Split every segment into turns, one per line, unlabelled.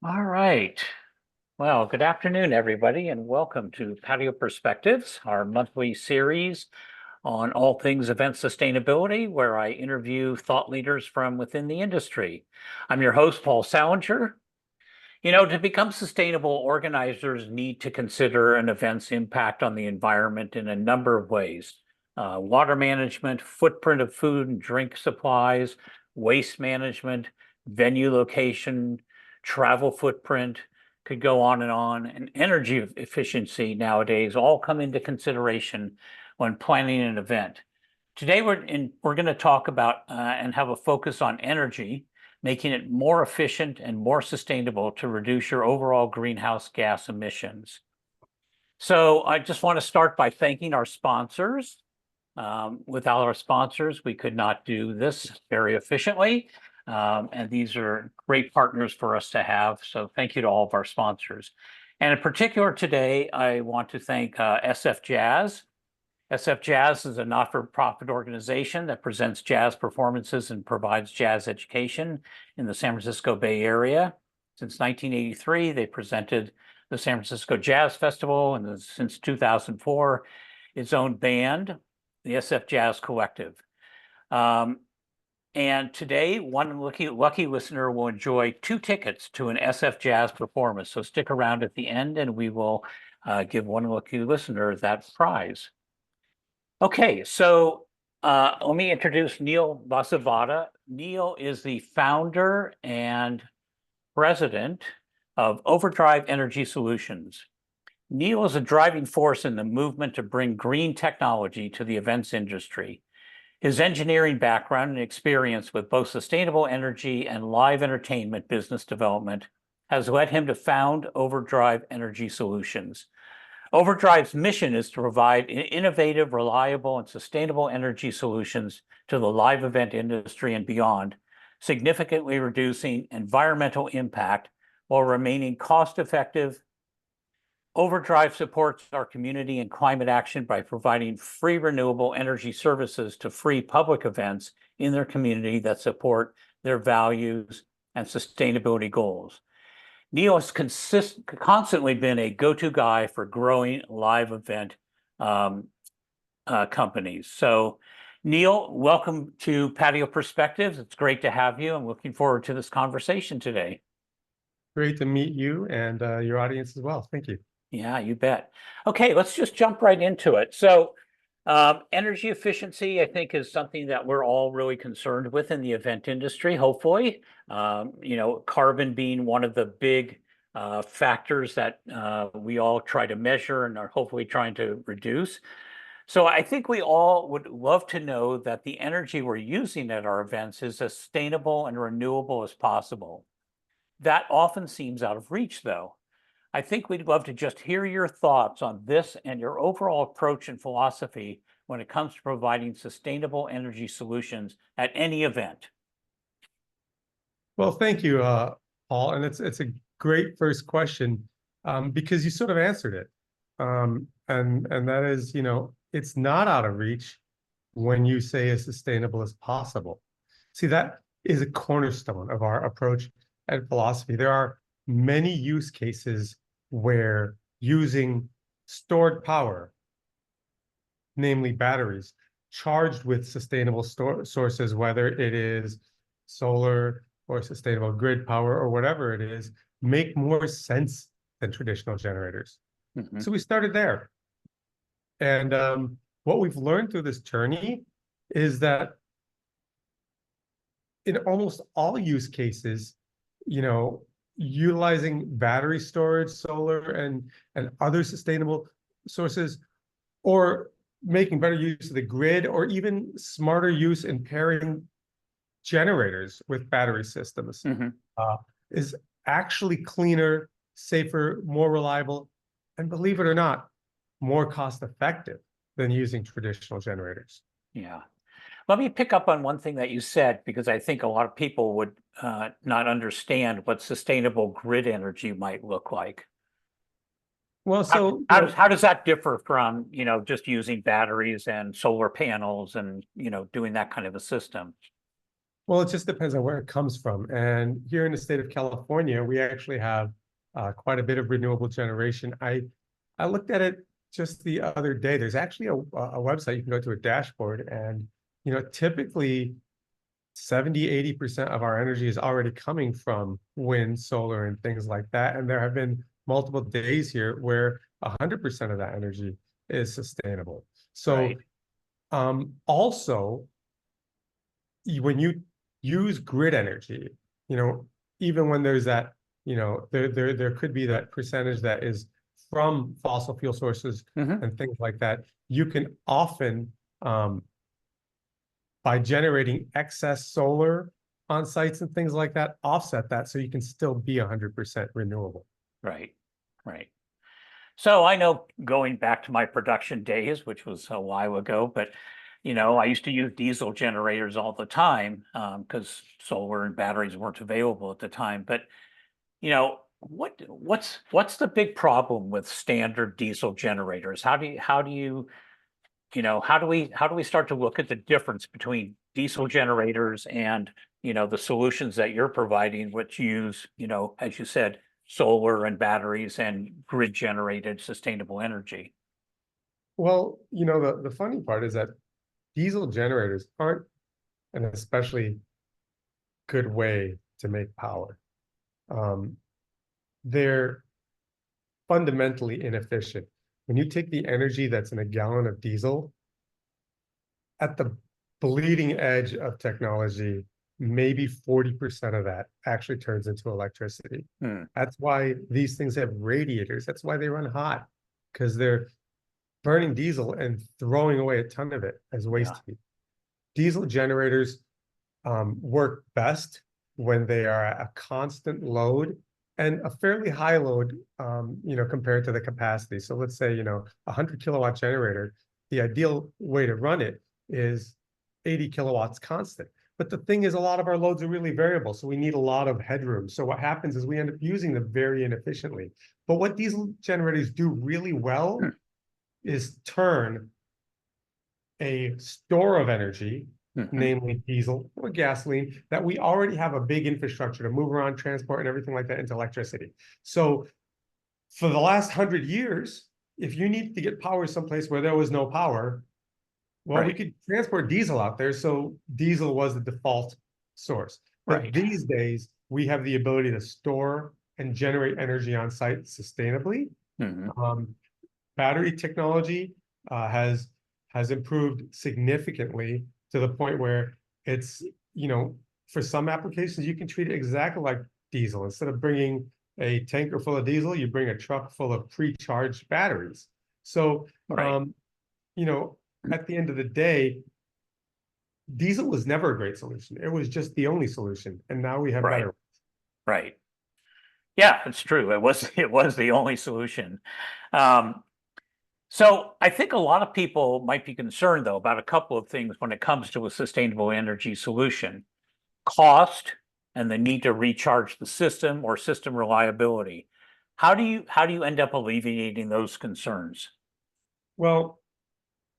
All right. Well, good afternoon, everybody, and welcome to Patio Perspectives, our monthly series on all things event sustainability, where I interview thought leaders from within the industry. I'm your host, Paul Salinger. To become sustainable, organizers need to consider an event's impact on the environment in a number of ways. Water management, footprint of food and drink supplies, waste management, venue location, travel footprint, could go on, and energy efficiency nowadays all come into consideration when planning an event. Today, we're going to talk about and have a focus on energy, making it more efficient and more sustainable to reduce your overall greenhouse gas emissions. So I just want to start by thanking our sponsors. Without our sponsors, we could not do this very efficiently. And these are great partners for us to have. So thank you to all of our sponsors. And in particular today, I want to thank SF Jazz. SF Jazz is a not-for-profit organization that presents jazz performances and provides jazz education in the San Francisco Bay Area. Since 1983, they presented the San Francisco Jazz Festival, and since 2004, its own band, the SF Jazz Collective. And today, one lucky listener will enjoy 2 tickets to an SF Jazz performance. So stick around at the end, and we will give one lucky listener that prize. Okay, so let me introduce Neel Vasavada. Neel is the founder and president of Overdrive Energy Solutions. Neel is a driving force in the movement to bring green technology to the events industry. His engineering background and experience with both sustainable energy and live entertainment business development has led him to found Overdrive Energy Solutions. Overdrive's mission is to provide innovative, reliable, and sustainable energy solutions to the live event industry and beyond, significantly reducing environmental impact while remaining cost-effective. Overdrive supports our community and climate action by providing free renewable energy services to free public events in their community that support their values and sustainability goals. Neel has constantly been a go-to guy for growing live event companies. So, Neel, welcome to Patio Perspectives. It's great to have you. I'm looking forward to this conversation today.
Great to meet you and your audience as well. Thank you.
Yeah, you bet. Okay, let's just jump right into it. So, energy efficiency, I think, is something that we're all really concerned with in the event industry, hopefully. Carbon being one of the big factors that we all try to measure and are hopefully trying to reduce. So I think we all would love to know that the energy we're using at our events is as sustainable and renewable as possible. That often seems out of reach, though. I think we'd love to just hear your thoughts on this and your overall approach and philosophy when it comes to providing sustainable energy solutions at any event.
Well, thank you, Paul. And it's a great first question because you sort of answered it. And that is, it's not out of reach when you say as sustainable as possible. See, that is a cornerstone of our approach and philosophy. There are many use cases where using stored power, namely batteries, charged with sustainable sources, whether it is solar or sustainable grid power or whatever it is, make more sense than traditional generators.
Mm-hmm.
So we started there. And what we've learned through this journey is that in almost all use cases, utilizing battery storage, solar, and other sustainable sources, or making better use of the grid, or even smarter use in pairing generators with battery systems, is actually cleaner, safer, more reliable, and believe it or not, more cost-effective than using traditional generators.
Yeah. Let me pick up on one thing that you said, because I think a lot of people would not understand what sustainable grid energy might look like.
Well, so
how does that differ from, just using batteries and solar panels and, doing that kind of a system?
Well, it just depends on where it comes from. And here in the state of California, we actually have quite a bit of renewable generation. I looked at it just the other day. There's actually a website you can go to, a dashboard, and typically 70–80% of our energy is already coming from wind, solar, and things like that. And there have been multiple days here where 100% of that energy is sustainable. So
Right.
also, when you use grid energy, you know, even when there's that, there could be that percentage that is from fossil fuel sources
Hmm.
and things like that, you can often, by generating excess solar on sites and things like that, offset that so you can still be 100% renewable.
Right. Right. So I know going back to my production days, which was a while ago, but I used to use diesel generators all the time because solar and batteries weren't available at the time. But what's the big problem with standard diesel generators? How do we start to look at the difference between diesel generators and the solutions that you're providing, which use as you said, solar and batteries and grid generated sustainable energy?
Well, the funny part is that diesel generators aren't an especially good way to make power. Um, they're fundamentally inefficient. When you take the energy that's in a gallon of diesel, at the bleeding edge of technology, maybe 40% of that actually turns into electricity.
Hmm.
That's why these things have radiators. That's why they run hot, because they're burning diesel and throwing away a ton of it as
Yeah.
waste heat. Diesel generators work best when they are at a constant load and a fairly high load, compared to the capacity. So let's say, a 100 kilowatt generator, the ideal way to run it is 80 kilowatts constant. But the thing is, a lot of our loads are really variable, so we need a lot of headroom. So what happens is we end up using them very inefficiently. But what diesel generators do really well
Hmm.
is turn a store of energy,
Mhm.
namely diesel or gasoline, that we already have a big infrastructure to move around, transport, and everything like that into electricity. So for the last 100 years, if you need to get power someplace where there was no power, well, we
Right.
could transport diesel out there. So diesel was the default source. But
Right.
these days, we have the ability to store and generate energy on site sustainably.
Mhm.
Um, Battery technology has improved significantly to the point where it's, for some applications, you can treat it exactly like diesel. Instead of bringing a tanker full of diesel, you bring a truck full of pre-charged batteries. So,
Right.
um, you know, at the end of the day, diesel was never a great solution. It was just the only solution. And now we have
Right.
better.
Right. Yeah, it's true. It was the only solution. Um, so I think a lot of people might be concerned though about a couple of things when it comes to a sustainable energy solution: cost and the need to recharge the system or system reliability. How do you end up alleviating those concerns?
Well,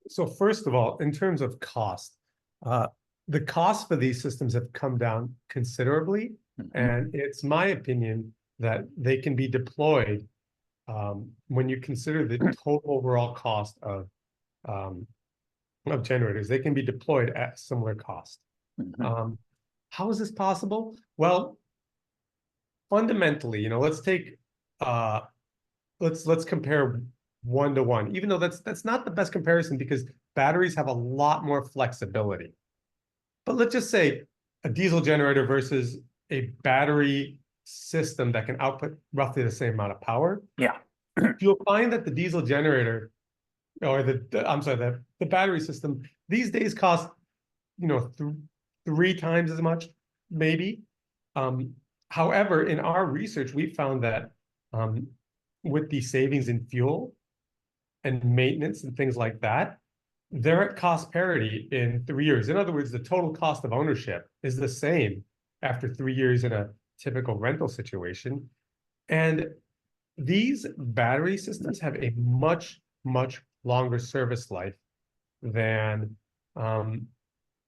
so first of all, in terms of cost, uh, the costs for these systems have come down considerably,
Mhm.
and it's my opinion that they can be deployed, when you consider the total overall cost um, of generators. They can be deployed at similar cost.
Mhm.
Um, how is this possible? Well, fundamentally, let's take uh, let's compare one to one, even though that's not the best comparison because batteries have a lot more flexibility. But let's just say a diesel generator versus a battery system that can output roughly the same amount of power.
Yeah.
You'll find that the diesel generator, or I'm sorry, the battery system these days cost, three times as much, maybe. Um, However, in our research, we found that, um, with the savings in fuel and maintenance and things like that, they're at cost parity in 3 years. In other words, the total cost of ownership is the same after 3 years in a typical rental situation. And these battery systems have a much, much longer service life than um,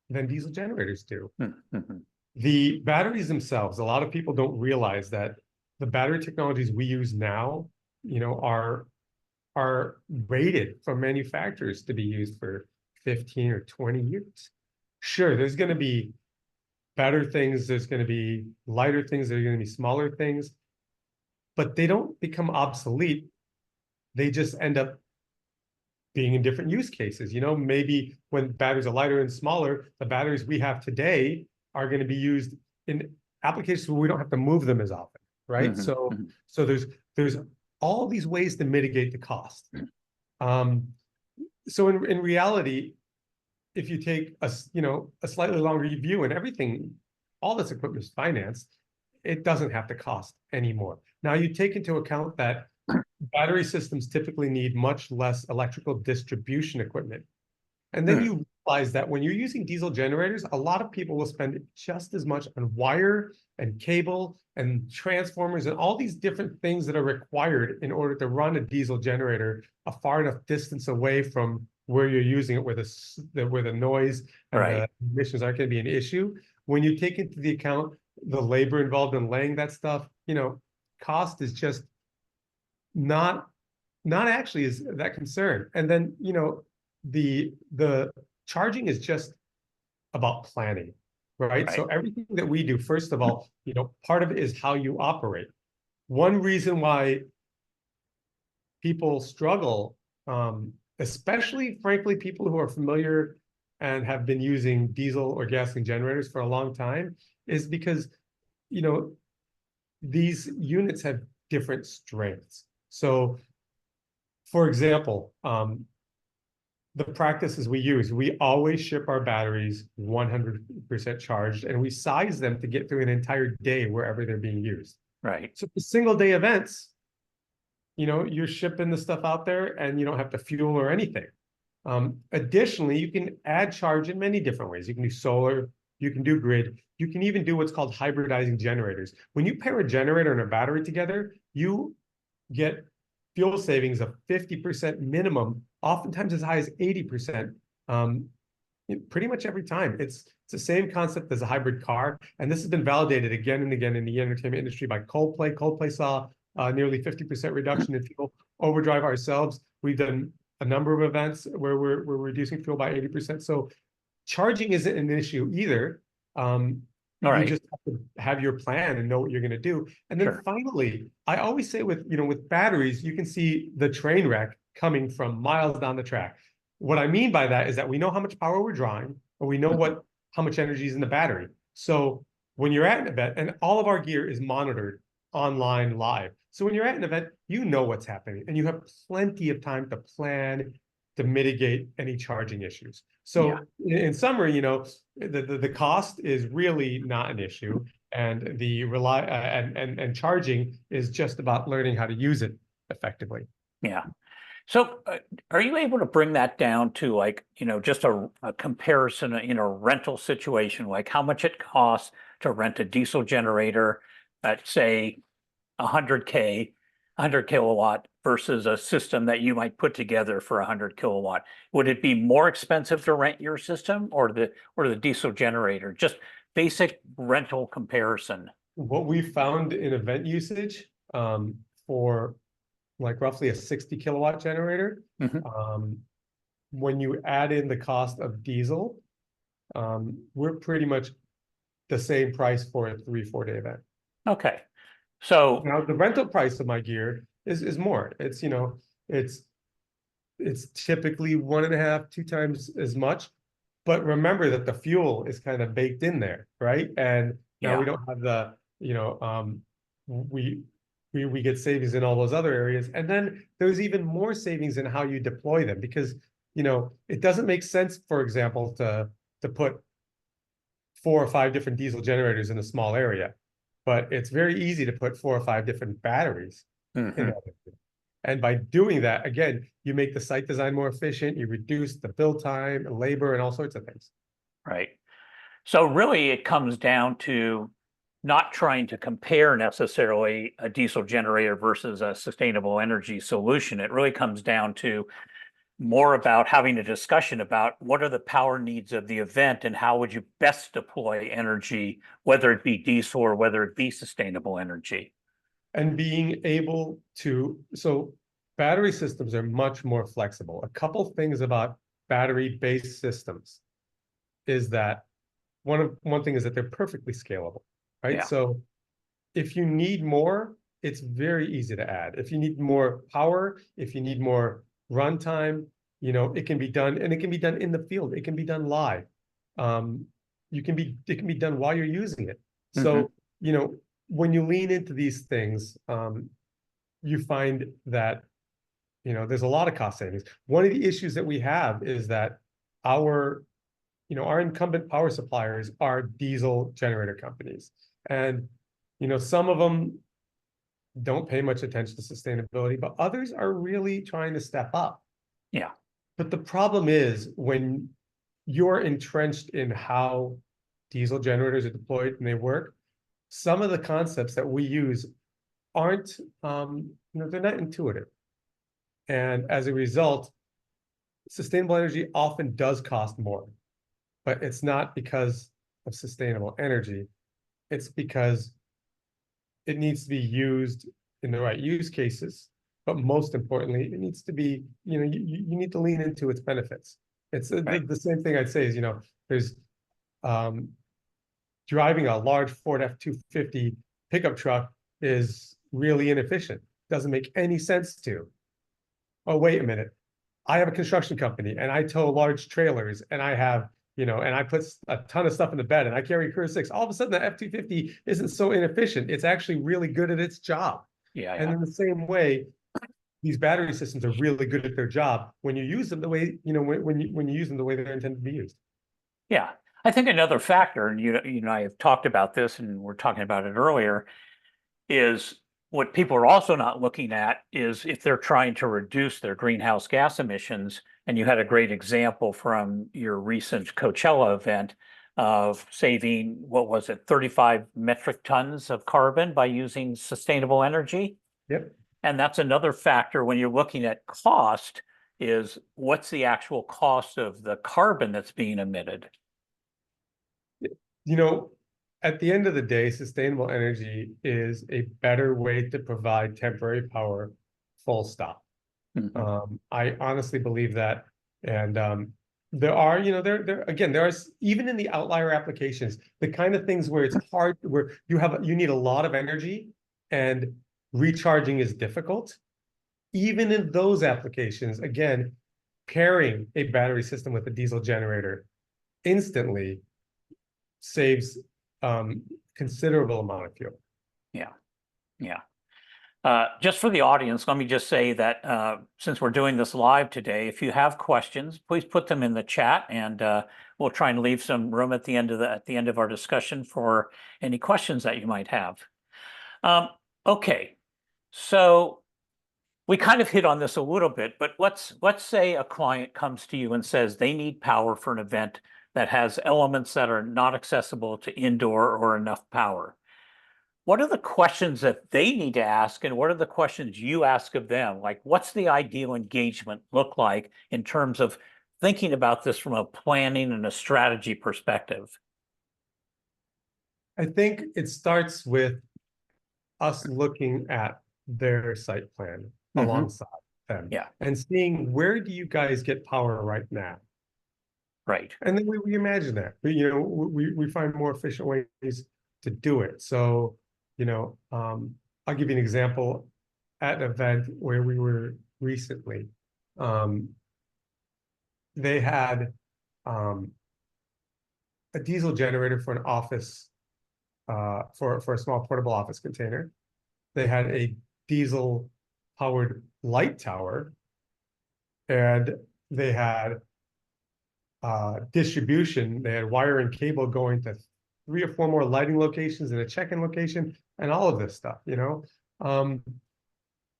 than diesel generators do.
Mhm.
The batteries themselves, a lot of people don't realize that the battery technologies we use now, are rated from manufacturers to be used for 15 or 20 years. Sure, there's going to be better things, there's going to be lighter things, there's going to be smaller things, but they don't become obsolete. They just end up being in different use cases. Maybe when batteries are lighter and smaller, the batteries we have today are going to be used in applications where we don't have to move them as often, right? So there's all these ways to mitigate the cost. So in reality, if you take a slightly longer view and everything, all this equipment is financed, it doesn't have to cost anymore. Now you take into account that battery systems typically need much less electrical distribution equipment. And then you realize that when you're using diesel generators, a lot of people will spend just as much on wire and cable and transformers and all these different things that are required in order to run a diesel generator a far enough distance away from where you're using it, where the noise and the emissions aren't going to be an issue. When you take into the account the labor involved in laying that stuff, cost is just not actually is that concern. And then the charging is just about planning, right? So everything that we do, first of all, part of it is how you operate. One reason why people struggle, especially frankly people who are familiar and have been using diesel or gasoline generators for a long time, is because these units have different strengths. So for example, the practices we use, we always ship our batteries 100% charged, and we size them to get through an entire day wherever they're being used.
Right.
So for single day events, you're shipping the stuff out there and you don't have to fuel or anything. Additionally, you can add charge in many different ways. You can do solar, you can do grid, you can even do what's called hybridizing generators. When you pair a generator and a battery together, you get fuel savings of 50% minimum, oftentimes as high as 80%, pretty much every time. It's the same concept as a hybrid car, and this has been validated again and again in the entertainment industry by Coldplay. Coldplay saw nearly 50% reduction in fuel. Overdrive ourselves, we've done a number of events where we're reducing fuel by 80%. So charging isn't an issue either. You just have to have your plan and know what you're going to do. And then finally, I always say with batteries, you can see the train wreck coming from miles down the track. What I mean by that is that we know how much power we're drawing, or we know how much energy is in the battery. So when you're at an event, and all of our gear is monitored online live. So when you're at an event, you know what's happening, and you have plenty of time to plan to mitigate any charging issues. So in summary, the cost is really not an issue, and the and charging is just about learning how to use it effectively.
Yeah. So are you able to bring that down to just a comparison in a rental situation, like how much it costs to rent a diesel generator at say 100K, 100 kilowatt versus a system that you might put together for 100 kilowatt? Would it be more expensive to rent your system or the diesel generator? Just basic rental comparison.
What we found in event usage for roughly a 60 kilowatt generator, when you add in the cost of diesel, we're pretty much the same price for a 3-4 day event.
Okay. So
now the rental price of my gear is more. It's it's typically 1.5-2 times as much, but remember that the fuel is kind of baked in there, right? And now we don't have the we get savings in all those other areas, and then there's even more savings in how you deploy them, because it doesn't make sense, for example, to put 4 or 5 different diesel generators in a small area. But it's very easy to put 4 or 5 different batteries in that area. And by doing that, again, you make the site design more efficient, you reduce the build time, labor, and all sorts of things.
Right. So really it comes down to not trying to compare necessarily a diesel generator versus a sustainable energy solution. It really comes down to more about having a discussion about what are the power needs of the event and how would you best deploy energy, whether it be diesel or whether it be sustainable energy.
And being able to, so battery systems are much more flexible. A couple things about battery-based systems is that one thing is that they're perfectly scalable, right?
Yeah.
So if you need more, it's very easy to add. If you need more power, if you need more runtime, it can be done, and it can be done in the field. It can be done live. It can be done while you're using it. So, when you lean into these things, you find that, there's a lot of cost savings. One of the issues that we have is that our incumbent power suppliers are diesel generator companies. And, some of them don't pay much attention to sustainability, but others are really trying to step up.
Yeah.
But the problem is when you're entrenched in how diesel generators are deployed and they work, some of the concepts that we use aren't, they're not intuitive. And as a result, sustainable energy often does cost more, but it's not because of sustainable energy. It's because it needs to be used in the right use cases. But most importantly, it needs to be, you need to lean into its benefits. It's the same thing I'd say is, there's driving a large Ford F-250 pickup truck is really inefficient. Doesn't make any sense to. Oh, wait a minute. I have a construction company and I tow large trailers and I have, and I put a ton of stuff in the bed and I carry Crew 6. All of a sudden, the F-250 isn't so inefficient. It's actually really good at its job.
Yeah.
And in the same way, these battery systems are really good at their job when you use them the way, when you use them the way they're intended to be used.
Yeah. I think another factor, and you and I have talked about this and we're talking about it earlier, is what people are also not looking at is if they're trying to reduce their greenhouse gas emissions, and you had a great example from your recent Coachella event of saving, what was it, 35 metric tons of carbon by using sustainable energy.
Yep.
And that's another factor when you're looking at cost, is what's the actual cost of the carbon that's being emitted?
At the end of the day, sustainable energy is a better way to provide temporary power, full stop. I honestly believe that. And there are, there are, even in the outlier applications, the kind of things where it's hard, where you need a lot of energy and recharging is difficult. Even in those applications, again, pairing a battery system with a diesel generator instantly saves considerable amount of fuel.
Yeah. Just for the audience, let me just say that since we're doing this live today, if you have questions, please put them in the chat, and we'll try and leave some room at the end of our discussion for any questions that you might have. Okay, so we kind of hit on this a little bit, but let's say a client comes to you and says they need power for an event that has elements that are not accessible to indoor or enough power. What are the questions that they need to ask, and what are the questions you ask of them? Like, what's the ideal engagement look like in terms of thinking about this from a planning and a strategy perspective?
I think it starts with us looking at their site plan alongside them.
Yeah.
And seeing, where do you guys get power right now?
Right.
And then we imagine that. We find more efficient ways to do it. So, I'll give you an example. At an event where we were recently, they had a diesel generator for an office, for a small portable office container. They had a diesel powered light tower, and they had distribution. They had wire and cable going to 3 or 4 more lighting locations and a check-in location, and all of this stuff,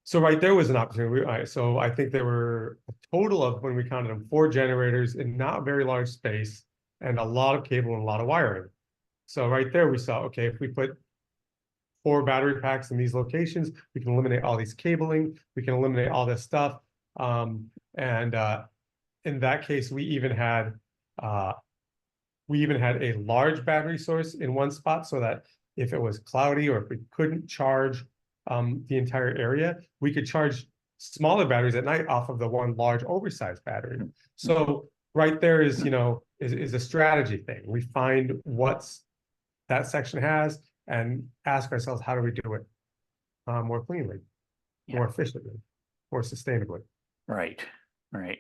so right there was an opportunity. So I think there were a total of, when we counted them, 4 generators in not a very large space, and a lot of cable and a lot of wiring. So right there we saw, okay, if we put 4 battery packs in these locations, we can eliminate all these cabling, we can eliminate all this stuff, and in that case, uh, we even had a large battery source in one spot so that if it was cloudy or if we couldn't charge the entire area, we could charge smaller batteries at night off of the one large oversized battery. So right there is, is a strategy thing. We find what's that section has and ask ourselves, how do we do it more cleanly, more efficiently, more sustainably?
Right, right.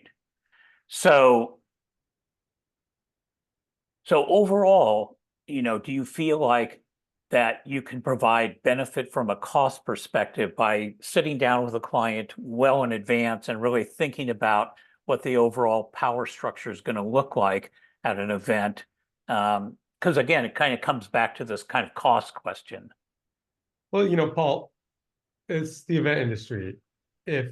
So overall, do you feel like that you can provide benefit from a cost perspective by sitting down with a client well in advance and really thinking about what the overall power structure is going to look like at an event? Because again, it kind of comes back to this kind of cost question.
Well, Paul, it's the event industry. If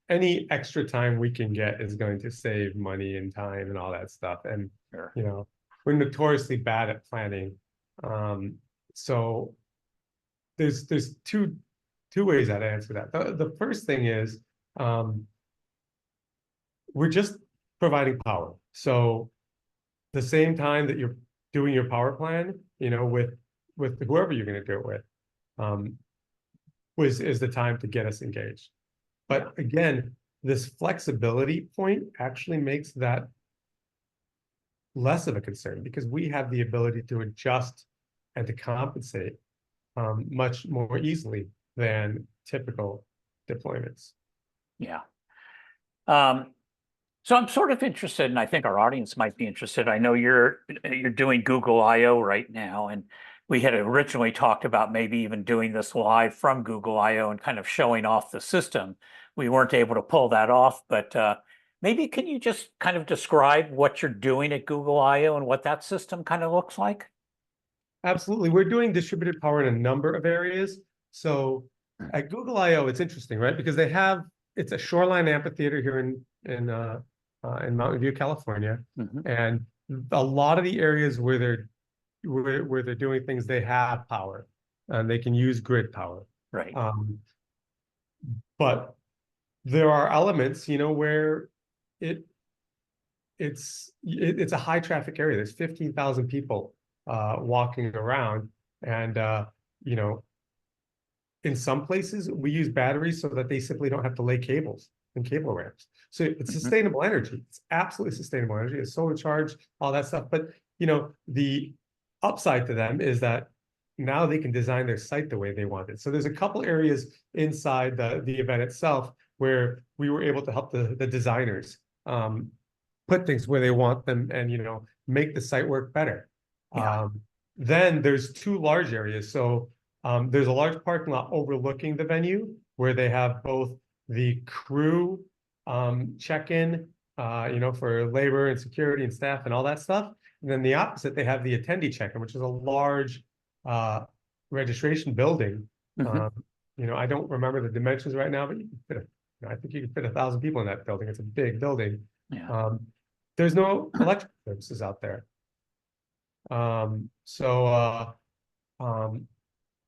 any extra time we can get is going to save money and time and all that stuff. And,
Sure.
We're notoriously bad at planning. So there's two ways I'd answer that. The first thing is we're just providing power. So the same time that you're doing your power plan, with whoever you're going to do it with, is the time to get us engaged. But again, this flexibility point actually makes that less of a concern because we have the ability to adjust and to compensate much more easily than typical deployments.
Yeah. So I'm sort of interested, and I think our audience might be interested. I know you're doing Google I/O right now, and we had originally talked about maybe even doing this live from Google I/O and kind of showing off the system. We weren't able to pull that off, but maybe can you just kind of describe what you're doing at Google I/O and what that system kind of looks like?
Absolutely. We're doing distributed power in a number of areas. So at Google I/O, it's interesting, right? Because it's a shoreline amphitheater here in Mountain View, California. And a lot of the areas where they're doing things, they have power and they can use grid power.
Right.
But there are elements, where it's a high traffic area. There's 15,000 people walking around, and in some places we use batteries so that they simply don't have to lay cables and cable ramps. So it's sustainable energy. It's absolutely sustainable energy. It's solar charged, all that stuff. But the upside to them is that now they can design their site the way they want it. So there's a couple areas inside the event itself where we were able to help the designers put things where they want them and make the site work better. Then there's two large areas. So there's a large parking lot overlooking the venue where they have both the crew check-in, for labor and security and staff and all that stuff. And then the opposite, they have the attendee check-in, which is a large registration building. I don't remember the dimensions right now, but you can fit I think you can fit 1,000 people in that building. It's a big building. There's no electric services out there.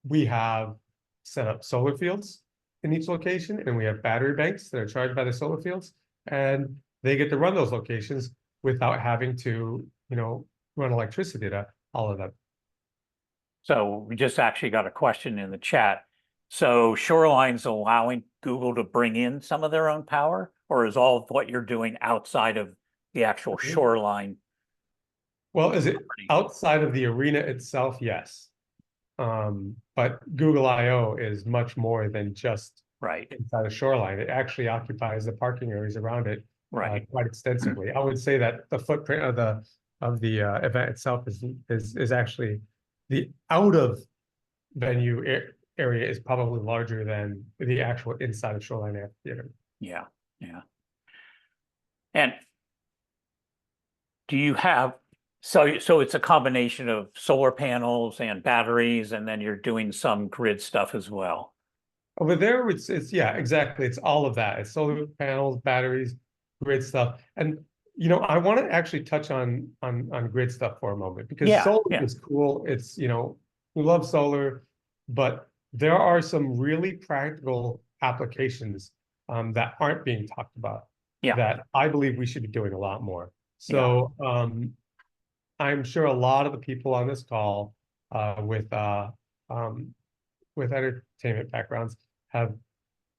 We have set up solar fields in each location, and we have battery banks that are charged by the solar fields, and they get to run those locations without having to, run electricity to all of them.
So we just actually got a question in the chat. So Shoreline's allowing Google to bring in some of their own power, or is all of what you're doing outside of the actual Shoreline?
Well, is it outside of the arena itself? Yes. But Google I/O is much more than just inside of Shoreline. It actually occupies the parking areas around it quite extensively. I would say that the footprint of the event itself is actually the out of venue area is probably larger than the actual inside of Shoreline Amphitheater.
Yeah. And do you have so it's a combination of solar panels and batteries, and then you're doing some grid stuff as well?
Over there, it's yeah, exactly. It's all of that. It's solar panels, batteries, grid stuff. And I want to actually touch on grid stuff for a moment because solar is cool. It's we love solar, but there are some really practical applications that aren't being talked about.
Yeah.
that I believe we should be doing a lot more.
Yeah.
So I'm sure a lot of the people on this call um, with entertainment backgrounds have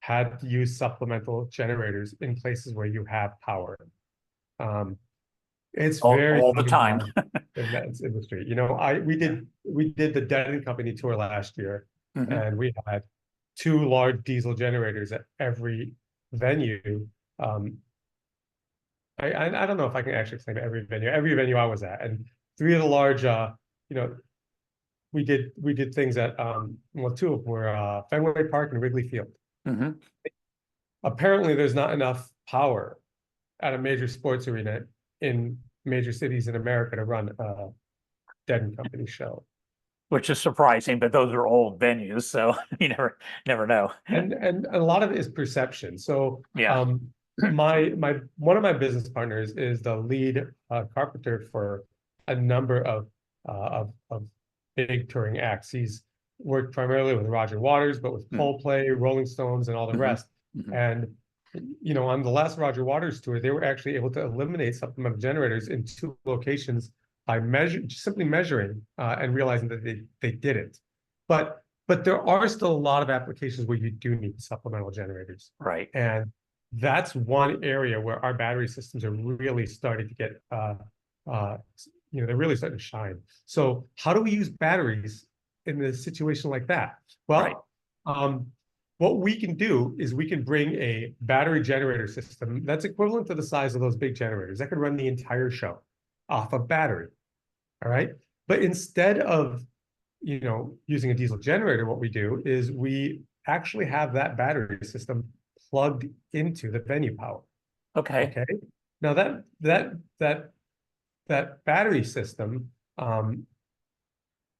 had to use supplemental generators in places where you have power. Um, it's very
All the time.
common in that industry. You know, we did the Dead Company tour last year,
Hmm.
and we had two large diesel generators at every venue. Um, I don't know if I can actually claim every venue I was at, and three of the large, you know, we did things at well, two of them were Fenway Park and Wrigley Field.
Hmm.
Apparently, there's not enough power at a major sports arena in major cities in America to run a Dead and Company show.
Which is surprising, but those are old venues, so you never know.
And a lot of it is perception. So
Yeah.
my one of my business partners is the lead carpenter for a number of big touring acts. He's worked primarily with Roger Waters, but with
Mm.
Coldplay, Rolling Stones, and all the
Hmm.
rest.
Hmm.
And you know, on the last Roger Waters tour, they were actually able to eliminate supplemental generators in two locations by simply measuring and realizing that they did it. But there are still a lot of applications where you do need supplemental generators.
Right.
And that's one area where our battery systems are really starting to get, uh, you know, they're really starting to shine. So how do we use batteries in a situation like that?
Right.
Well, what we can do is we can bring a battery generator system that's equivalent to the size of those big generators that could run the entire show off a battery. All right. But instead of, you know, using a diesel generator, what we do is we actually have that battery system plugged into the venue power.
Okay.
Okay. Now that battery system,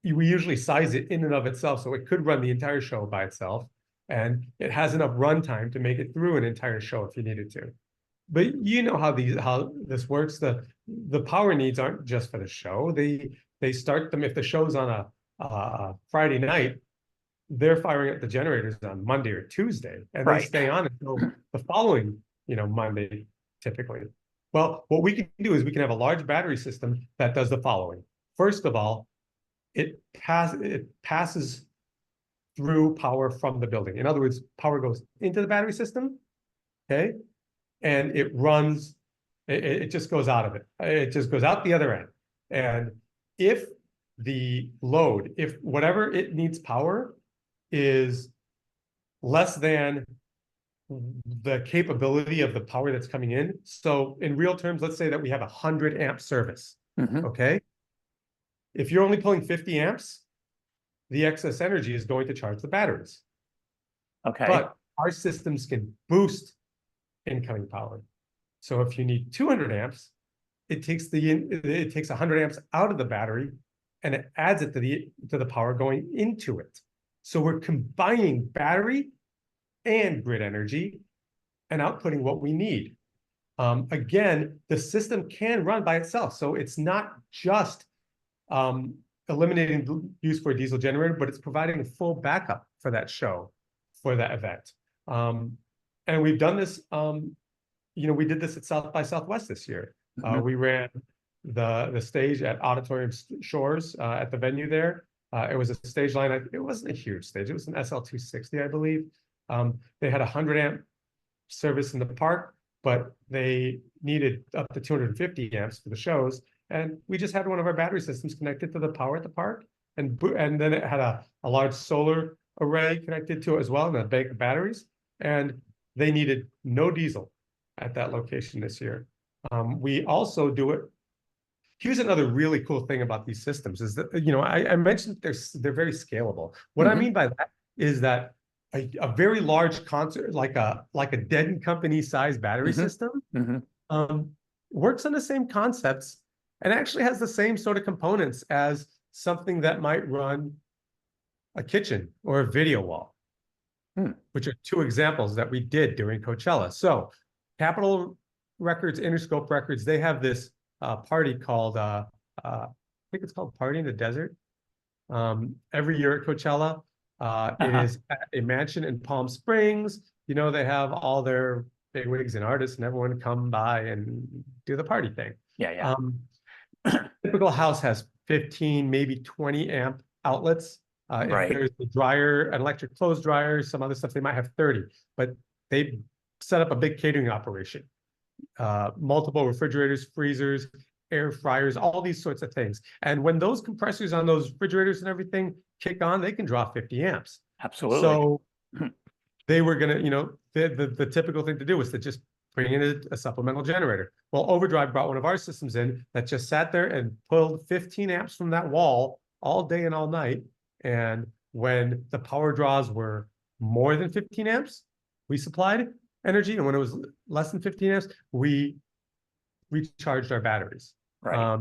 we usually size it in and of itself, so it could run the entire show by itself, and it has enough runtime to make it through an entire show if you needed to. But you know how this works. The power needs aren't just for the show. They start them if the show's on a Friday night. They're firing up the generators on Monday or Tuesday, and they
Right.
stay on until the following, you know, Monday typically. Well, what we can do is we can have a large battery system that does the following. First of all, it passes through power from the building. In other words, power goes into the battery system, okay, and it runs. It just goes out of it. It just goes out the other end. And if the load, if whatever it needs power is less than the capability of the power that's coming in. So in real terms, let's say that we have 100 amp service.
Hmm.
Okay. If you're only pulling 50 amps, the excess energy is going to charge the batteries.
Okay.
But our systems can boost incoming power. So if you need 200 amps, it takes 100 amps out of the battery and it adds it to the power going into it. So we're combining battery and grid energy and outputting what we need. Again, the system can run by itself. So it's not just eliminating the use for a diesel generator, but it's providing a full backup for that show, for that event. And we've done this, you know, we did this at South by Southwest this year.
Hmm.
We ran the stage at Auditorium Shores at the venue there. It was a stage line. It wasn't a huge stage. It was an SL260, I believe. They had 100 amp service in the park, but they needed up to 250 amps for the shows. And we just had one of our battery systems connected to the power at the park. And then it had a large solar array connected to it as well, and a bank of batteries. And they needed no diesel at that location this year. We also do it. Here's another really cool thing about these systems is that, you know, I mentioned they're very scalable. What I
Hmm.
mean by that is that a very large concert, like a Dead and Company size battery
Hmm.
system,
Hmm.
works on the same concepts and actually has the same sort of components as something that might run a kitchen or a video wall,
Hmm.
which are two examples that we did during Coachella. So Capitol Records, Interscope Records, they have this party called, I think it's called Party in the Desert. Every year at Coachella, it
Uh-huh.
is at a mansion in Palm Springs. You know, they have all their bigwigs and artists and everyone come by and do the party thing.
Yeah, yeah.
Typical house has 15, maybe 20 amp outlets. If
Right.
there's a dryer, an electric clothes dryer, some other stuff, they might have 30, but they set up a big catering operation. Multiple refrigerators, freezers, air fryers, all these sorts of things. And when those compressors on those refrigerators and everything kick on, they can draw 50 amps.
Absolutely.
So they were gonna, the typical thing to do was to just bring in a supplemental generator. Well, Overdrive brought one of our systems in that just sat there and pulled 15 amps from that wall all day and all night. And when the power draws were more than 15 amps, we supplied energy. And when it was less than 15 amps, we recharged our batteries.
Right.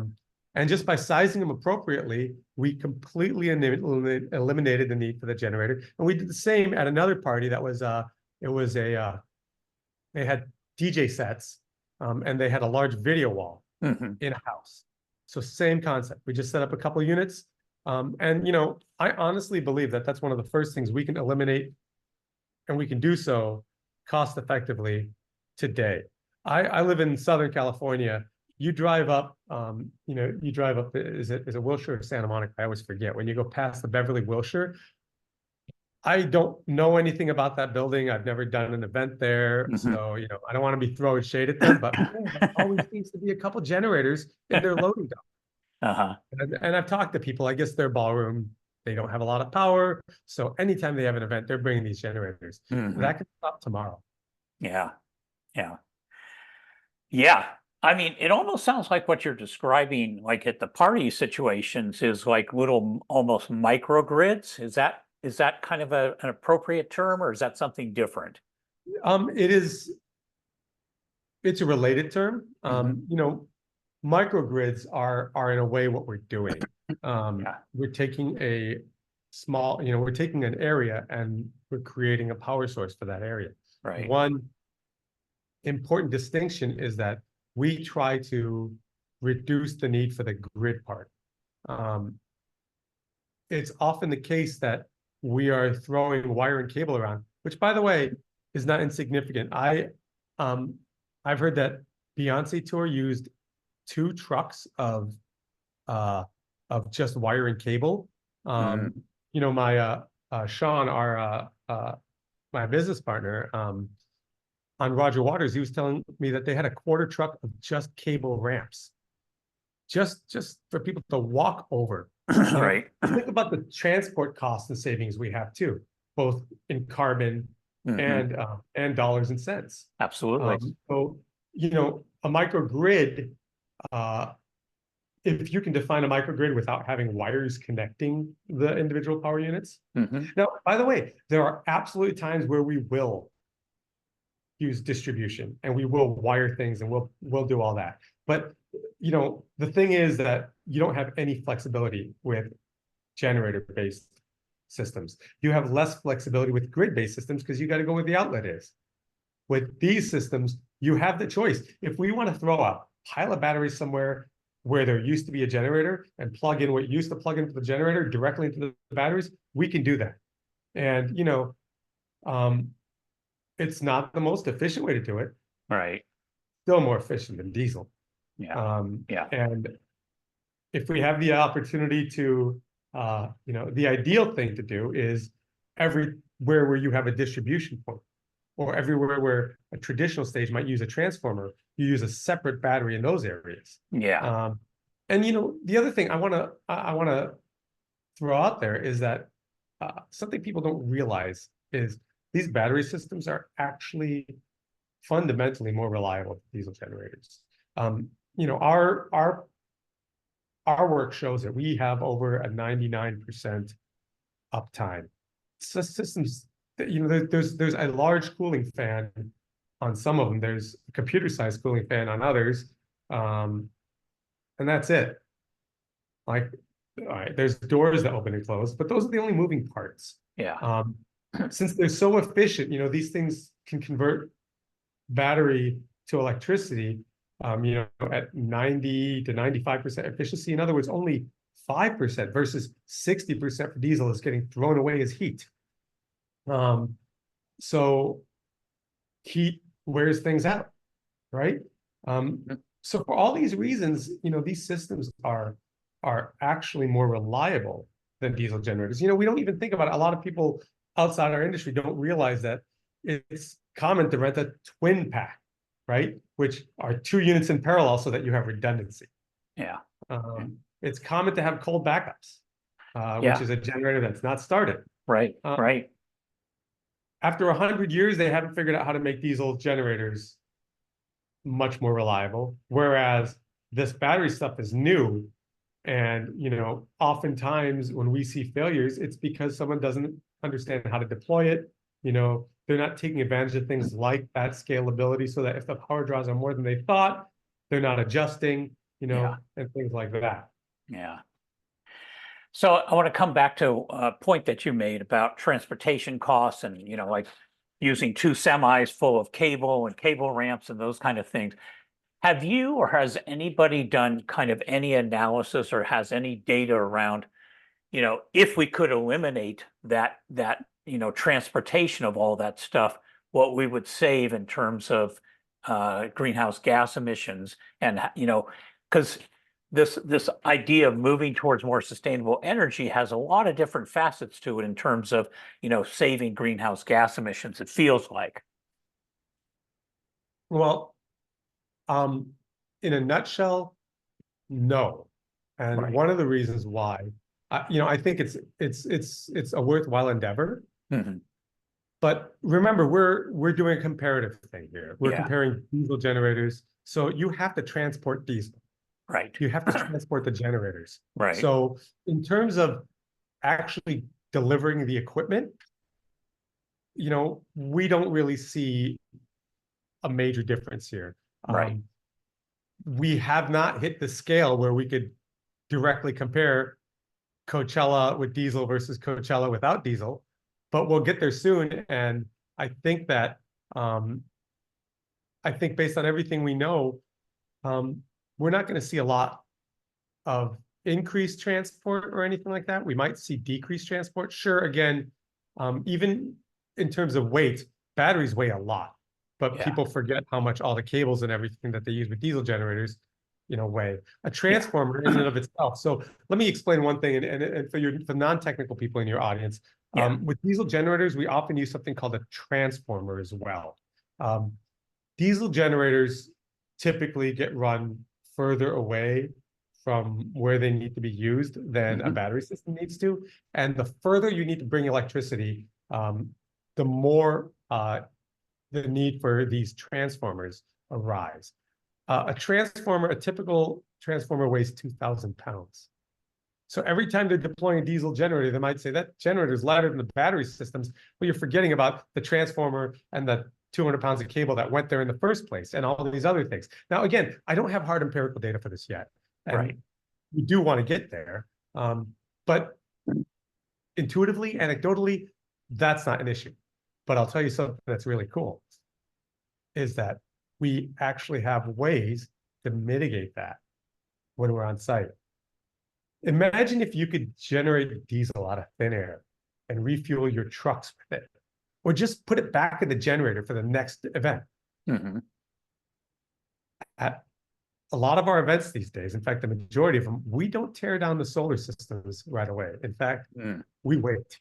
And just by sizing them appropriately, we completely eliminated the need for the generator. And we did the same at another party that was, they had DJ sets, and they had a large video wall in a house. So same concept. We just set up a couple of units. And, I honestly believe that that's one of the first things we can eliminate, and we can do so cost effectively today. I live in Southern California. You drive up, is it Wilshire or Santa Monica? I always forget. When you go past the Beverly Wilshire, I don't know anything about that building. I've never done an event there. So, I don't want to be throwing shade at them, but there always seems to be a couple generators in their loading dock. And I've talked to people, I guess their ballroom, they don't have a lot of power. So anytime they have an event, they're bringing these generators. That could stop tomorrow.
Yeah. Yeah. Yeah. I mean, it almost sounds like what you're describing, like at the party situations, is like little almost microgrids. Is that kind of an appropriate term, or is that something different?
It's a related term. Microgrids are in a way what we're doing. We're taking a small, we're taking an area and we're creating a power source for that area.
Right.
One important distinction is that we try to reduce the need for the grid part. It's often the case that we are throwing wire and cable around, which, by the way, is not insignificant. I've heard that Beyonce tour used 2 trucks of just wire and cable. My Sean, my business partner, on Roger Waters, he was telling me that they had a quarter truck of just cable ramps, just for people to walk over.
Right.
Think about the transport costs and savings we have too, both in carbon and dollars and cents.
Absolutely.
So, a microgrid, if you can define a microgrid without having wires connecting the individual power units. Now, by the way, there are absolutely times where we will use distribution and we will wire things and we'll do all that. But, the thing is that you don't have any flexibility with generator-based systems. You have less flexibility with grid-based systems because you got to go where the outlet is. With these systems, you have the choice. If we want to throw a pile of batteries somewhere where there used to be a generator and plug in what used to plug into the generator directly into the batteries, we can do that. And, it's not the most efficient way to do it.
Right.
Still more efficient than diesel.
Yeah.
And if we have the opportunity to, the ideal thing to do is everywhere where you have a distribution point, or everywhere where a traditional stage might use a transformer, you use a separate battery in those areas.
Yeah.
And the other thing I want to throw out there is that something people don't realize is these battery systems are actually fundamentally more reliable than diesel generators. Our work shows that we have over a 99% uptime. So systems that, there's a large cooling fan on some of them. There's a computer-sized cooling fan on others, and that's it. Like, all right, there's doors that open and close, but those are the only moving parts.
Yeah.
Since they're so efficient, these things can convert battery to electricity, at 90 to 95% efficiency. In other words, only 5% versus 60% for diesel is getting thrown away as heat. So heat wears things out, right?
Mm.
So for all these reasons, these systems are actually more reliable than diesel generators. We don't even think about it. A lot of people outside our industry don't realize that it's common to rent a twin pack, right? Which are 2 units in parallel so that you have redundancy.
Yeah.
It's common to have cold backups, which
Yeah.
is a generator that's not started.
Right.
Um,
Right.
After 100 years, they haven't figured out how to make diesel generators much more reliable, whereas this battery stuff is new. And, oftentimes when we see failures, it's because someone doesn't understand how to deploy it. They're not taking advantage of things like that scalability so that if the power draws are more than they thought, they're not adjusting,
Yeah.
and things like that.
Yeah. So I want to come back to a point that you made about transportation costs and, like using two semis full of cable and cable ramps and those kind of things. Have you or has anybody done kind of any analysis or has any data around, if we could eliminate that transportation of all that stuff, what we would save in terms of greenhouse gas emissions and, because this idea of moving towards more sustainable energy has a lot of different facets to it in terms of, saving greenhouse gas emissions, it feels like.
Well, in a nutshell, no. And
Right.
one of the reasons why, I think it's a worthwhile endeavor.
Hmm.
But remember, we're doing a comparative thing here. We're
Yeah.
comparing diesel generators. So you have to transport diesel.
Right.
You have to transport the generators.
Right.
So in terms of actually delivering the equipment, we don't really see a major difference here.
Right.
We have not hit the scale where we could directly compare Coachella with diesel versus Coachella without diesel, but we'll get there soon. And I think that um, I think based on everything we know, we're not going to see a lot of increased transport or anything like that. We might see decreased transport. Sure, again, even in terms of weight, batteries weigh a lot, but
Yeah.
people forget how much all the cables and everything that they use with diesel generators, weigh. A
Yeah.
transformer in and of itself. So let me explain one thing, and for non-technical people in your audience,
Yeah.
with diesel generators, we often use something called a transformer as well. Um, Diesel generators typically get run further away from where they need to be used than a
Hmm.
battery system needs to. And the further you need to bring electricity, the more the need for these transformers arise. A typical transformer weighs 2,000 pounds. So every time they're deploying a diesel generator, they might say that generator is lighter than the battery systems, but you're forgetting about the transformer and the 200 pounds of cable that went there in the first place and all of these other things. Now, again, I don't have hard empirical data for this yet,
Right.
and we do want to get there. But intuitively, anecdotally, that's not an issue. But I'll tell you something that's really cool is that we actually have ways to mitigate that when we're on site. Imagine if you could generate diesel out of thin air and refuel your trucks with it, or just put it back in the generator for the next event.
Hmm.
At a lot of our events these days, in fact, the majority of them, we don't tear down the solar systems right away. In fact,
Mm.
we wait.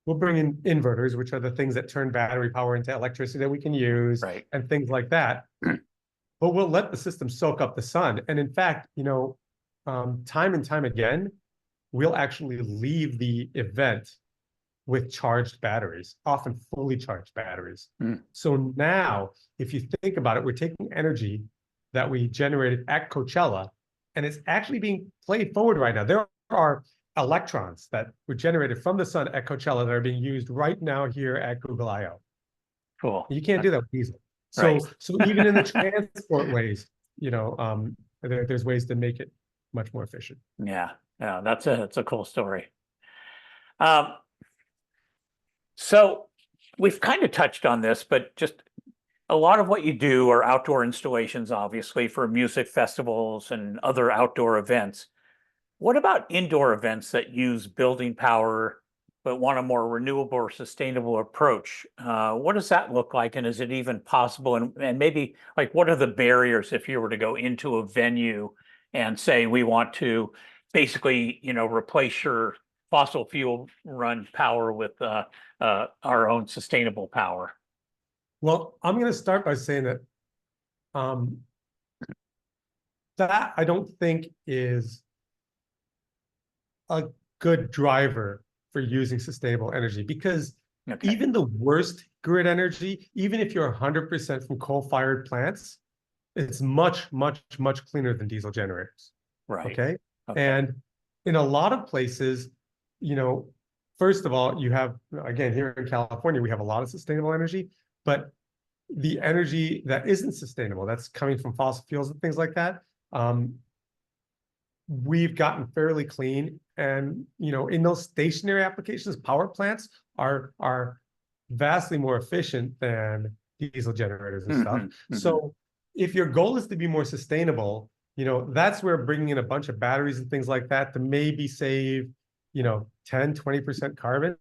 We'll bring in inverters, which are the things that turn battery power into electricity that we can use
Right.
and things like that. But we'll let the system soak up the sun. And in fact, time and time again, we'll actually leave the event with charged batteries, often fully charged batteries.
Mm.
So now, if you think about it, we're taking energy that we generated at Coachella, and it's actually being played forward right now. There are electrons that were generated from the sun at Coachella that are being used right now here at Google I/O.
Cool.
You can't do that with diesel.
Right.
So even in the transport ways, there's ways to make it much more efficient.
Yeah. Yeah. That's a cool story. Um, so we've kind of touched on this, but just a lot of what you do are outdoor installations, obviously, for music festivals and other outdoor events. What about indoor events that use building power but want a more renewable or sustainable approach. What does that look like, and is it even possible? And maybe like, what are the barriers if you were to go into a venue and say we want to basically, replace your fossil fuel run power with our own sustainable power?
Well, I'm going to start by saying that um, that I don't think is a good driver for using sustainable energy, because
Okay.
even the worst grid energy, even if you're 100% from coal-fired plants, it's much, much, much cleaner than diesel generators.
Right.
Okay.
Okay.
And in a lot of places, first of all, you have, again, here in California, we have a lot of sustainable energy, but the energy that isn't sustainable, that's coming from fossil fuels and things like that, we've gotten fairly clean. And, in those stationary applications, power plants are vastly more efficient than diesel generators and stuff. So if your goal is to be more sustainable, that's where bringing in a bunch of batteries and things like that to maybe save, 10, 20% carbon,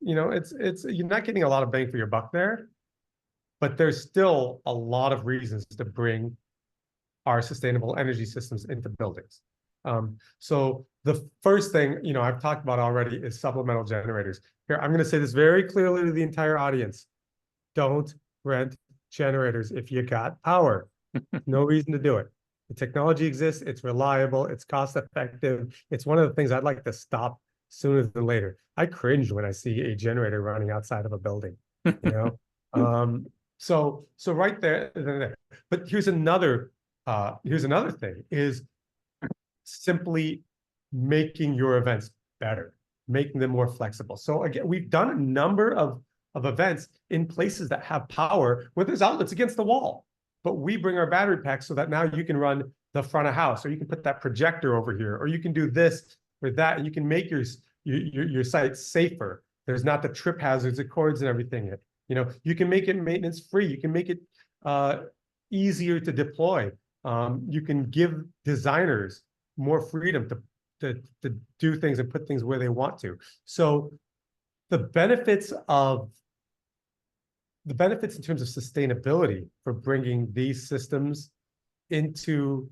it's you're not getting a lot of bang for your buck there, but there's still a lot of reasons to bring our sustainable energy systems into buildings. So the first thing, I've talked about already is supplemental generators. Here, I'm going to say this very clearly to the entire audience. Don't rent generators if you got power. No reason to do it. The technology exists. It's reliable. It's cost effective. It's one of the things I'd like to stop sooner than later. I cringe when I see a generator running outside of a building, you know? So right there. But here's another thing is simply making your events better, making them more flexible. So again, we've done a number of events in places that have power where there's outlets against the wall, but we bring our battery packs so that now you can run the front of house, or you can put that projector over here, or you can do this or that, and you can make your site safer. There's not the trip hazards, the cords and everything. You can make it maintenance free. You can make it easier to deploy. You can give designers more freedom to do things and put things where they want to. So the benefits in terms of sustainability for bringing these systems into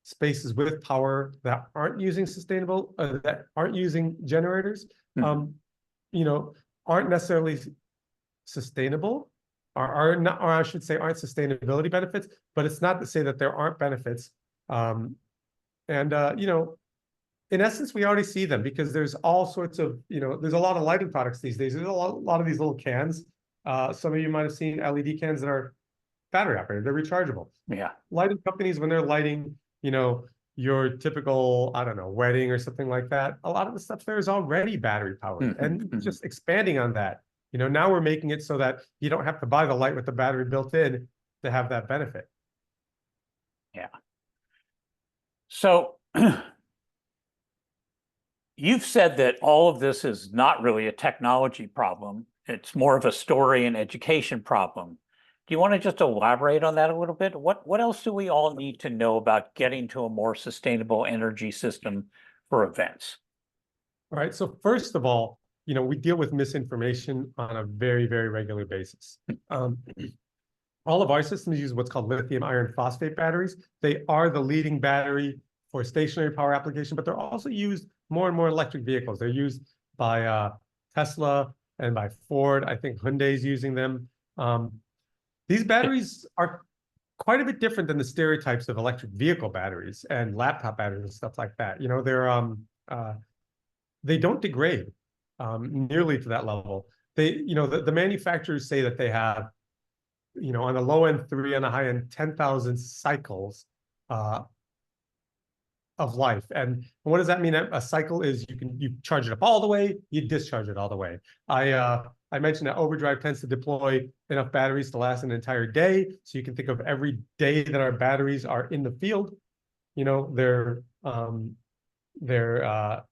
spaces with power that aren't using that aren't using generators, aren't necessarily sustainable, or not, or I should say, aren't sustainability benefits. But it's not to say that there aren't benefits. In essence, we already see them, because there's all sorts of, there's a lot of lighting products these days. There's a lot of these little cans. Some of you might have seen LED cans that are battery operated. They're rechargeable.
Yeah.
Lighting companies, when they're lighting, your typical, I don't know, wedding or something like that, a lot of the stuff there is already battery powered. And just expanding on that, now we're making it so that you don't have to buy the light with the battery built in to have that benefit.
Yeah. So you've said that all of this is not really a technology problem. It's more of a story and education problem. Do you want to just elaborate on that a little bit? What else do we all need to know about getting to a more sustainable energy system for events?
All right. So first of all, we deal with misinformation on a very, very regular basis. All of our systems use what's called lithium iron phosphate batteries. They are the leading battery for stationary power application, but they're also used more and more in electric vehicles. They're used by Tesla and by Ford. I think Hyundai's using them. These batteries are quite a bit different than the stereotypes of electric vehicle batteries and laptop batteries and stuff like that. They don't degrade nearly to that level. The manufacturers say that they have, on the low end 3, on the high end 10,000 cycles of life. And what does that mean? A cycle is you charge it up all the way, you discharge it all the way. I mentioned that Overdrive tends to deploy enough batteries to last an entire day. So you can think of every day that our batteries are in the field,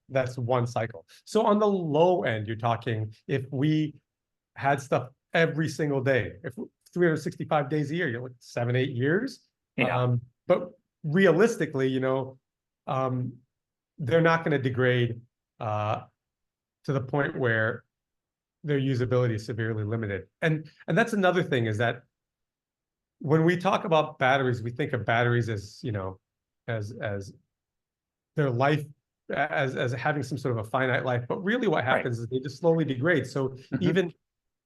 that's one cycle. So on the low end, you're talking, if we had stuff every single day, if 365 days a year, you're like 7, 8 years.
Yeah.
But realistically, they're not going to degrade to the point where their usability is severely limited. And that's another thing, is that when we talk about batteries, we think of batteries as, you know, as their life, as having some sort of a finite life. But really what happens is they just slowly degrade. So even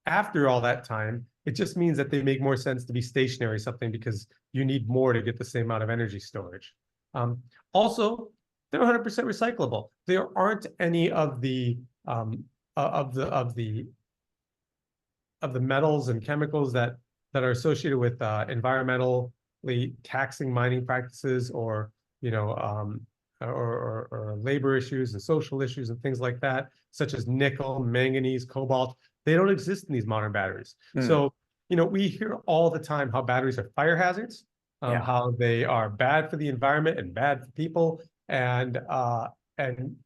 after all that time, it just means that they make more sense to be stationary something, because you need more to get the same amount of energy storage. Also, they're 100% recyclable. There aren't any of the metals and chemicals that are associated with environmentally taxing mining practices, or you know, or labor issues and social issues and things like that, such as nickel, manganese, cobalt. They don't exist in these modern batteries. So, you know, we hear all the time how batteries are fire hazards, how they are bad for the environment and bad for people, and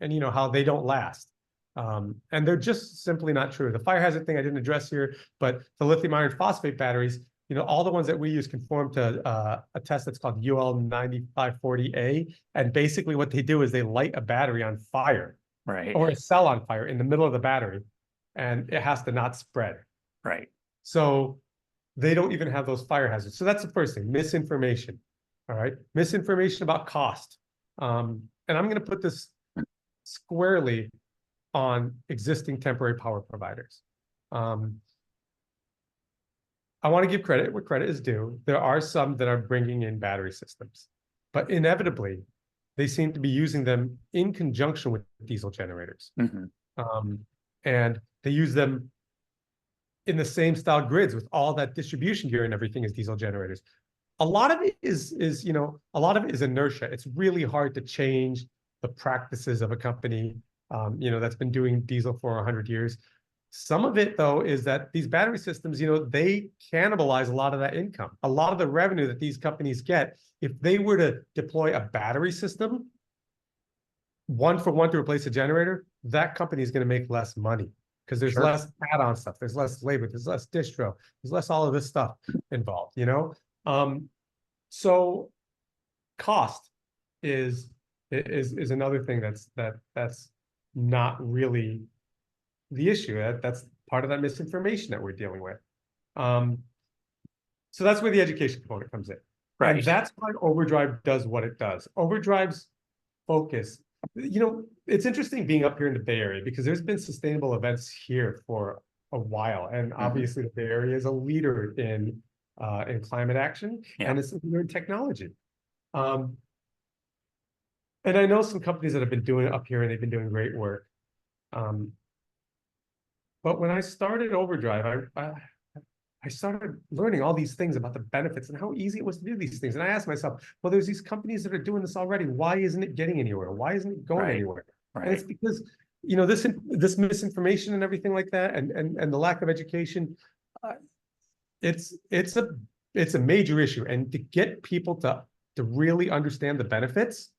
you know, how they don't last. And they're just simply not true. The fire hazard thing I didn't address here, but the lithium iron phosphate batteries, you know, all the ones that we use conform to a test that's called UL 9540A. And basically what they do is they light a battery on fire, or a cell on fire in the middle of the battery, and it has to not spread. So they don't even have those fire hazards. So that's the first thing, misinformation. All right, misinformation about cost. And I'm going to put this squarely on existing temporary power providers. I want to give credit where credit is due. There are some that are bringing in battery systems, but inevitably, they seem to be using them in conjunction with diesel generators. And they use them in the same style grids with all that distribution gear and everything as diesel generators. A lot of it is you know, a lot of it is inertia. It's really hard to change the practices of a company, you know, that's been doing diesel for 100 years. Some of it, though, is that these battery systems, you know, they cannibalize a lot of that income. A lot of the revenue that these companies get, if they were to deploy a battery system, one for one to replace a generator, that company is going to make less money, because there's less add-on stuff, there's less labor, there's less distro, there's less all of this stuff involved, you know? So cost is another thing that's not really the issue. That's part of that misinformation that we're dealing with. So that's where the education component comes in. And that's why Overdrive does what it does. Overdrive's focus, you know, it's interesting being up here in the Bay Area, because there's been sustainable events here for a while. And obviously the Bay Area is a leader in climate action, and it's a leader in technology. And I know some companies that have been doing it up here, and they've been doing great work. But when I started Overdrive, I started learning all these things about the benefits and how easy it was to do these things. And I asked myself, well, there's these companies that are doing this already. Why isn't it getting anywhere? Why isn't it going anywhere? And it's because, you know, this misinformation and everything like that, and the lack of education, it's a major issue. And to get people to really understand the benefits,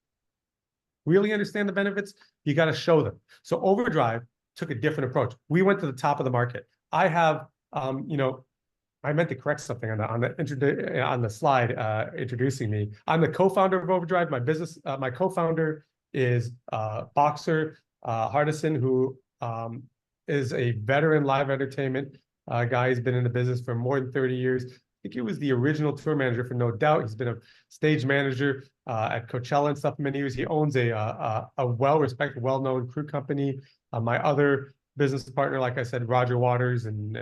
you got to show them. So Overdrive took a different approach. We went to the top of the market. I have, you know, I meant to correct something on the slide introducing me. I'm the co-founder of Overdrive. My co-founder is Boxer Hardison, who is a veteran live entertainment guy. He's been in the business for more than 30 years. I think he was the original tour manager for No Doubt. He's been a stage manager at Coachella and stuff for many years. He owns a well-respected, well-known crew company. My other business partner, like I said, Roger Waters and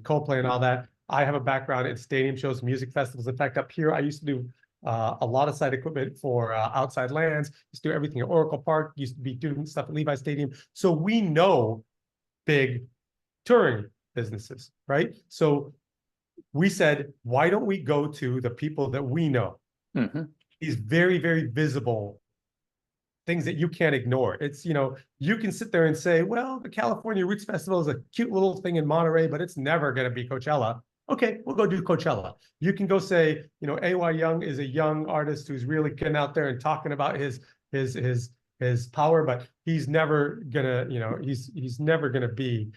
Coldplay and all that. I have a background in stadium shows, music festivals. In fact, up here, I used to do a lot of site equipment for Outside Lands. Used to do everything at Oracle Park. Used to be doing stuff at Levi Stadium. So we know big touring businesses, right? So we said, why don't we go to the people that we know? These very, very visible things that you can't ignore. It's, you know, you can sit there and say, well, the California Roots Festival is a cute little thing in Monterey, but it's never going to be Coachella. Okay, we'll go do Coachella. You can go say, you know, A.Y. Young is a young artist who's really getting out there and talking about his power, but he's never gonna, you know, he's never gonna be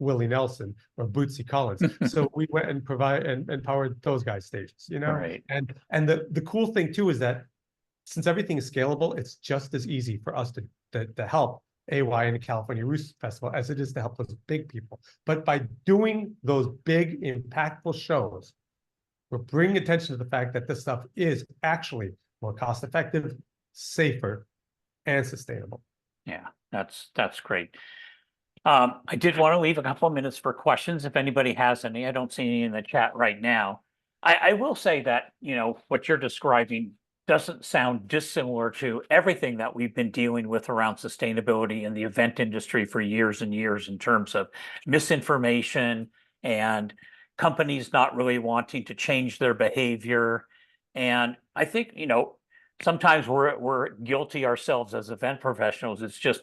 Willie Nelson or Bootsy Collins. So we went and empowered those guys' stages, you know? And the cool thing too is that since everything is scalable, it's just as easy for us to help AY and the California Roost Festival as it is to help those big people. But by doing those big, impactful shows, we're bringing attention to the fact that this stuff is actually more cost-effective, safer, and sustainable.
Yeah, that's great. I did want to leave a couple of minutes for questions if anybody has any. I don't see any in the chat right now. I will say that, what you're describing doesn't sound dissimilar to everything that we've been dealing with around sustainability in the event industry for years and years in terms of misinformation and companies not really wanting to change their behavior. And I think, sometimes we're guilty ourselves as event professionals. It's just,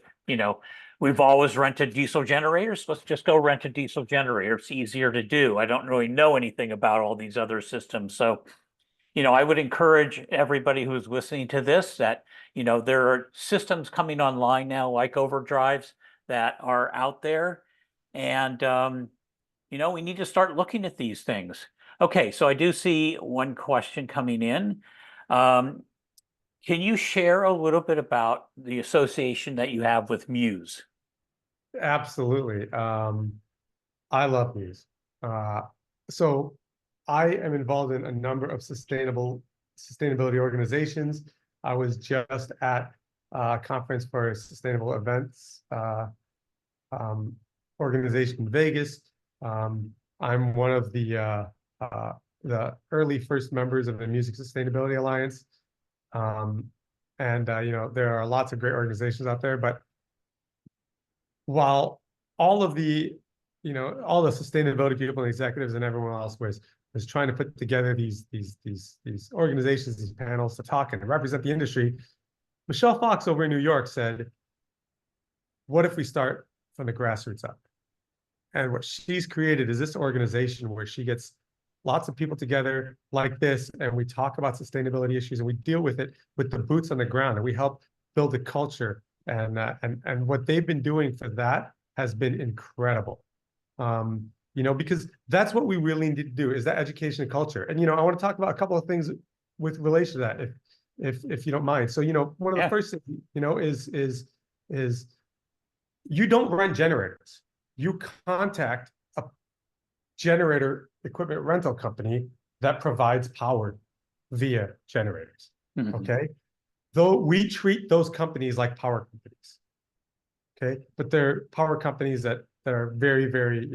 we've always rented diesel generators. Let's just go rent a diesel generator. It's easier to do. I don't really know anything about all these other systems. So, I would encourage everybody who's listening to this that, there are systems coming online now like Overdrives that are out there. And, we need to start looking at these things. Okay, so I do see one question coming in. Can you share a little bit about the association that you have with Muse?
Absolutely. I love these. So I am involved in a number of sustainability organizations. I was just at a conference for sustainable events organization in Vegas. I'm one of the early first members of the Music Sustainability Alliance. There are lots of great organizations out there, but while all of the, all the sustainability people and executives and everyone else was trying to put together these organizations, these panels to talk and represent the industry, Michelle Fox over in New York said, what if we start from the grassroots up? And what she's created is this organization where she gets lots of people together like this, and we talk about sustainability issues and we deal with it with the boots on the ground, and we help build a culture. And what they've been doing for that has been incredible. Because that's what we really need to do, is that education and culture. And I want to talk about a couple of things with relation to that, if you don't mind. So one of the first things is you don't rent generators. You contact a generator equipment rental company that provides power via generators. Mm-hmm. Okay. Though we treat those companies like power companies. Okay. But they're power companies that are very, very,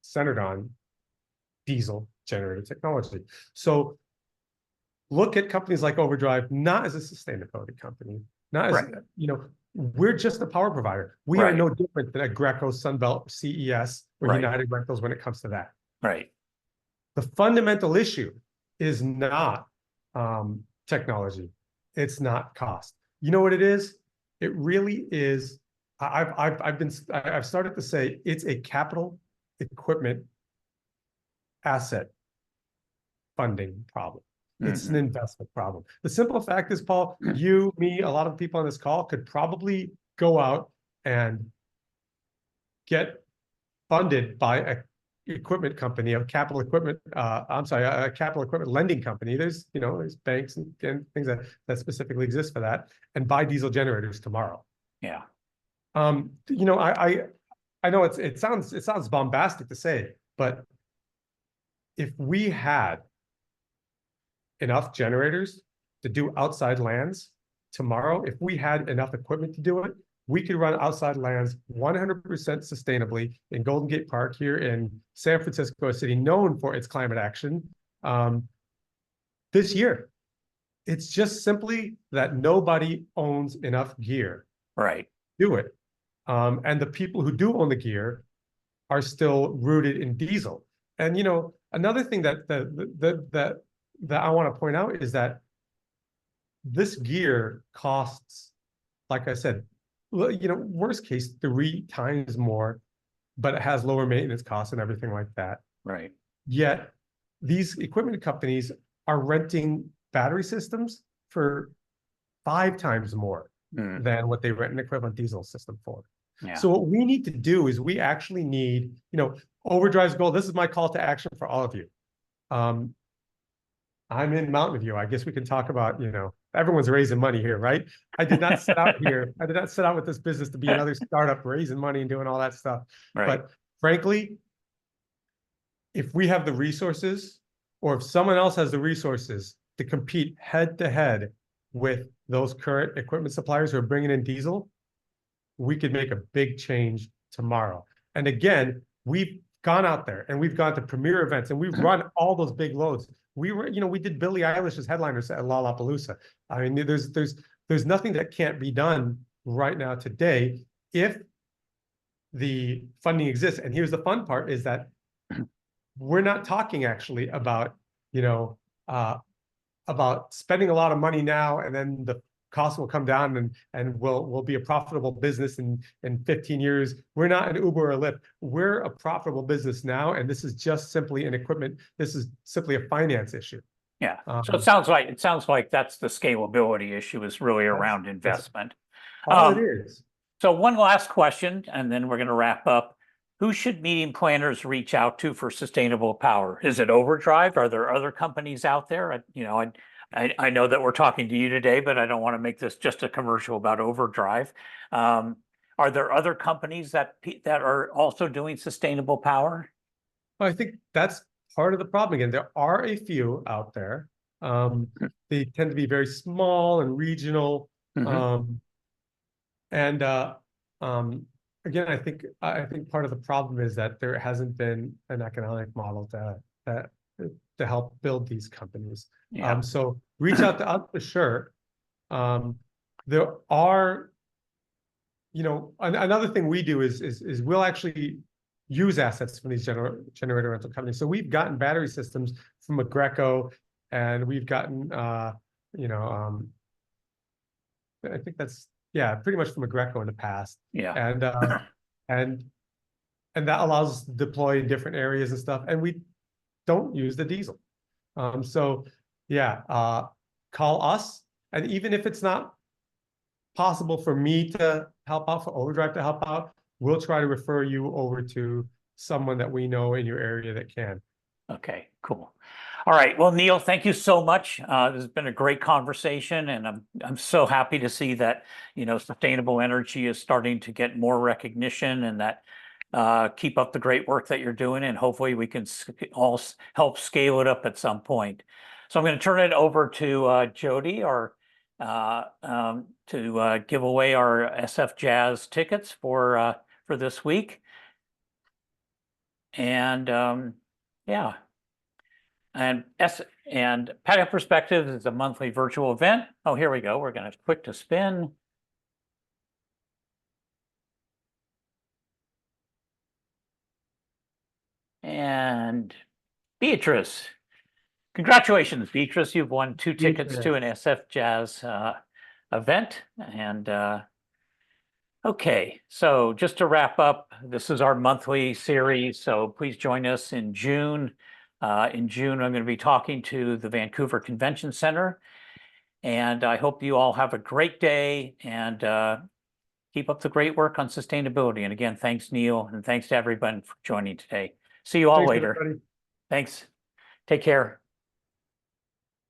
centered on diesel generator technology. So look at companies like Overdrive, not as a sustainability company, not as, we're just a power provider. We are no different than a Greco, Sunbelt, CES, or United Rentals when it comes to that.
Right.
The fundamental issue is not technology. It's not cost. You know what it is? It really is. I've started to say it's a capital equipment asset funding problem. It's an investment problem. The simple fact is, Paul, you, me, a lot of people on this call could probably go out and get funded by a equipment company, a capital equipment, a capital equipment lending company. There's banks and things that specifically exist for that, and buy diesel generators tomorrow.
Yeah.
I know it sounds bombastic to say, but if we had enough generators to do outside lands tomorrow, if we had enough equipment to do it, we could run outside lands 100% sustainably in Golden Gate Park here in San Francisco, a city known for its climate action, this year. It's just simply that nobody owns enough gear to do it. And the people who do own the gear are still rooted in diesel. And another thing that I want to point out is that this gear costs, like I said, worst case, 3 times more, but it has lower maintenance costs and everything like that.
Right.
Yet these equipment companies are renting battery systems for 5 times more than what they rent an equivalent diesel system for. Yeah. So what we need to do is we actually need, Overdrive's goal. This is my call to action for all of you. I'm in Mountain View. I guess we can talk about, everyone's raising money here, right? I did not set out here. I did not set out with this business to be another startup raising money and doing all that stuff.
Right.
But frankly, if we have the resources, or if someone else has the resources to compete head to head with those current equipment suppliers who are bringing in diesel, we could make a big change tomorrow. And again, we've gone out there and we've gone to premier events and we've run all those big loads. We were, we did Billie Eilish's headliners at Lollapalooza. I mean, there's nothing that can't be done right now today if the funding exists. And here's the fun part is that we're not talking actually about, about spending a lot of money now and then the cost will come down and we'll be a profitable business in 15 years. We're not an Uber or Lyft. We're a profitable business now, and this is just simply an equipment. This is simply a finance issue.
Yeah. So it sounds like that's the scalability issue, is really around investment.
All it is.
So one last question, and then we're going to wrap up. Who should meeting planners reach out to for sustainable power? Is it Overdrive? Are there other companies out there? I know that we're talking to you today, but I don't want to make this just a commercial about Overdrive. Are there other companies that are also doing sustainable power?
Well, I think that's part of the problem. Again, there are a few out there. They tend to be very small and regional. Again, I think part of the problem is that there hasn't been an economic model to help build these companies.
Yeah.
So reach out to us for sure. There are, another thing we do is we'll actually use assets from these generator rental companies. So we've gotten battery systems from Aggreko, and we've gotten, I think that's, pretty much from Aggreko in the past.
Yeah.
And that allows us to deploy in different areas and stuff. And we don't use the diesel. Call us. And even if it's not possible for me to help out, for Overdrive to help out, we'll try to refer you over to someone that we know in your area that can.
Okay, cool. All right. Well, Neel, thank you so much. This has been a great conversation, and I'm so happy to see that, sustainable energy is starting to get more recognition, and that keep up the great work that you're doing, and hopefully we can all help scale it up at some point. So I'm going to turn it over to Jody, to give away our SF Jazz tickets for this week. And And Patio Perspectives is a monthly virtual event. Oh, here we go. We're going to click to spin. And Beatrice. Congratulations, Beatrice. You've won 2 tickets to an SF Jazz event. And okay, so just to wrap up, this is our monthly series. So please join us in June. In June, I'm going to be talking to the Vancouver Convention Center. And I hope you all have a great day and keep up the great work on sustainability. And again, thanks, Neel, and thanks to everyone for joining today. See you all later.
Everybody.
Thanks. Take care.